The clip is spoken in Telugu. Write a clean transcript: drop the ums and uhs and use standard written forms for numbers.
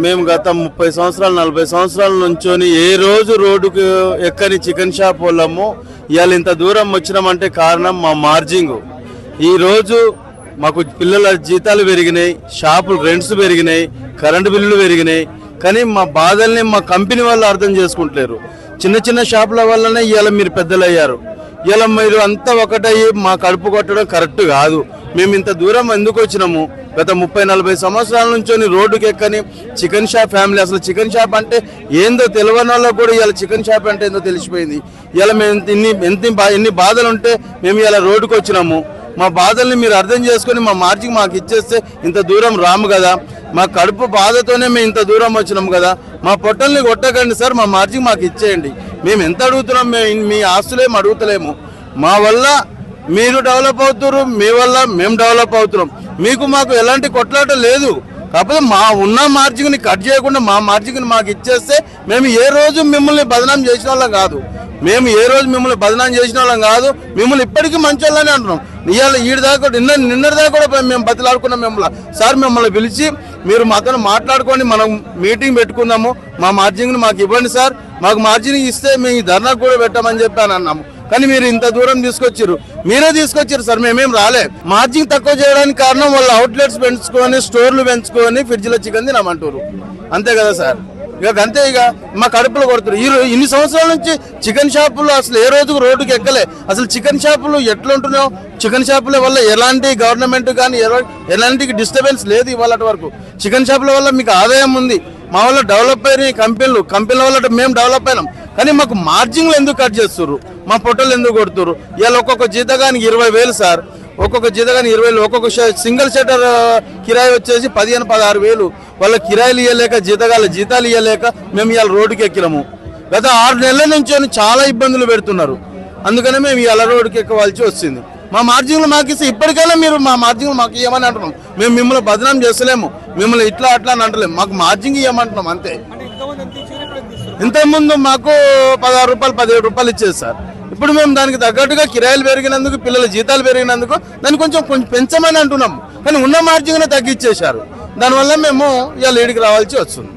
మేము గత 30 సంవత్సరాలు 40 సంవత్సరాల నుంచొని ఏ రోజు రోడ్డుకు ఎక్కని చికెన్ షాప్ వాళ్ళము ఇవాళ ఇంత దూరం వచ్చినామంటే కారణం మా మార్జింగ్. ఈరోజు మాకు పిల్లల జీతాలు పెరిగినాయి, షాపులు రెంట్స్ పెరిగినాయి, కరెంటు బిల్లులు పెరిగినాయి. కానీ మా బాధల్ని మా కంపెనీ వాళ్ళు అర్థం చేసుకుంటలేరు. చిన్న చిన్న షాపుల వల్లనే ఇవాళ మీరు పెద్దలయ్యారు. ఇలా మీరు అంతా ఒకటయ్యి మా కడుపు కొట్టడం కరెక్ట్ కాదు. మేము ఇంత దూరం ఎందుకు వచ్చినాము? గత 30-40 సంవత్సరాల నుంచి రోడ్డుకి ఎక్కని చికెన్ షాప్ ఫ్యామిలీ. అసలు చికెన్ షాప్ అంటే ఏందో తెలియని వాళ్ళకు కూడా ఇలా చికెన్ షాప్ అంటే ఏందో తెలిసిపోయింది. ఇలా మేము ఎన్ని బాధలు ఉంటే మేము ఇలా రోడ్డుకు వచ్చినాము. మా బాధల్ని మీరు అర్థం చేసుకొని మా మార్జిన్ మాకు ఇచ్చేస్తే ఇంత దూరం రాము కదా. మా కడుపు బాధతోనే మేము ఇంత దూరం వచ్చినాము కదా. మా పొట్టల్ని కొట్టకండి సార్, మా మార్జిన్ మాకు ఇచ్చేయండి. మేము ఎంత అడుగుతున్నాం? మీ ఆస్తులేం అడుగుతలేము. మా వల్ల మీరు డెవలప్ అవుతున్నారు, మీ వల్ల మేము డెవలప్ అవుతున్నాం. మీకు మాకు ఎలాంటి కొట్లాట లేదు. కాకపోతే మా ఉన్న మార్జిన్ని కట్ చేయకుండా మా మార్జిన్ని మాకు ఇచ్చేస్తే మేము ఏ రోజు మిమ్మల్ని బదనాం చేసిన వాళ్ళం కాదు. మిమ్మల్ని ఇప్పటికీ మంచి వాళ్ళని అంటున్నాం. ఇవాళ ఈడిదాకా నిన్నటిదాకా కూడా మేము బతిలాడుకున్నాం మిమ్మల్ని. సార్ మిమ్మల్ని పిలిచి మీరు మాతో మాట్లాడుకొని మనం మీటింగ్ పెట్టుకుందాము, మా మార్జిన్ని మాకు ఇవ్వండి సార్, మాకు మార్జిన్ ఇస్తే మేము ధర్నా కూడా పెట్టామని చెప్పి అన్నాము. కానీ మీరు ఇంత దూరం తీసుకొచ్చారు, మీరే తీసుకొచ్చారు సార్, మేమేం రాలే. మార్జిన్ తక్కువ చేయడానికి కారణం వాళ్ళు అవుట్లెట్స్ పెంచుకొని, స్టోర్లు పెంచుకొని ఫ్రిడ్జ్లో చికెన్ తినమంటారు. అంతే కదా సార్. అంతే ఇక మా కడుపులో కొడుతున్నారు. ఇన్ని సంవత్సరాల నుంచి చికెన్ షాపులు అసలు ఏ రోజుకు రోడ్డుకి ఎక్కలే. అసలు చికెన్ షాపులు ఎట్లా ఉంటున్నావు? చికెన్ షాపుల వల్ల ఎలాంటి గవర్నమెంట్ కానీ ఎలాంటి డిస్టర్బెన్స్ లేదు ఇవాళ వరకు. చికెన్ షాపుల వల్ల మీకు ఆదాయం ఉంది. మా వల్ల డెవలప్ అయినాయి కంపెనీల వల్ల మేము డెవలప్ అయినాం. కానీ మాకు మార్జిన్లు ఎందుకు కట్ చేస్తున్నారు? మా పొట్టలు ఎందుకు కొడుతున్నారు? ఇవాళ ఒక్కొక్క జీతగానికి 20,000 సార్, ఒక్కొక్క జీతగానికి 20,000, ఒక్కొక్క సింగిల్ షట్టర్ కిరాయి వచ్చేసి 15-16,000. వాళ్ళ కిరాయిలు ఇవ్వలేక, జీతాలు ఇవ్వలేక మేము ఇవాళ రోడ్డుకి ఎక్కినాము. గత 6 నెలల నుంచి చాలా ఇబ్బందులు పెడుతున్నారు. అందుకనే మేము ఇవాళ రోడ్డుకి ఎక్కవలసి వచ్చింది. మా మార్జిన్లు మాకు ఇస్తే ఇప్పటికైనా మీరు మా మార్జిన్లు మాకు ఇవ్వమని అంటున్నాం. మేము మిమ్మల్ని బదనాం చేస్తలేము, మిమ్మల్ని ఇట్లా అట్లా అని అంటలేము. మాకు మార్జిన్ ఇవ్వమంటున్నాం అంతే. ఇంతకుముందు మాకు 16 రూపాయలు 17 రూపాయలు ఇచ్చేది సార్. ఇప్పుడు మేము దానికి తగ్గట్టుగా కిరాయిలు పెరిగినందుకు, పిల్లల జీతాలు పెరిగినందుకు దాన్ని కొంచెం పెంచమని అంటున్నాము. కానీ ఉన్న మార్జిన్ తగ్గించేశారు. దానివల్ల మేము ఇవాళ ఈడికి రావాల్సి వస్తుంది.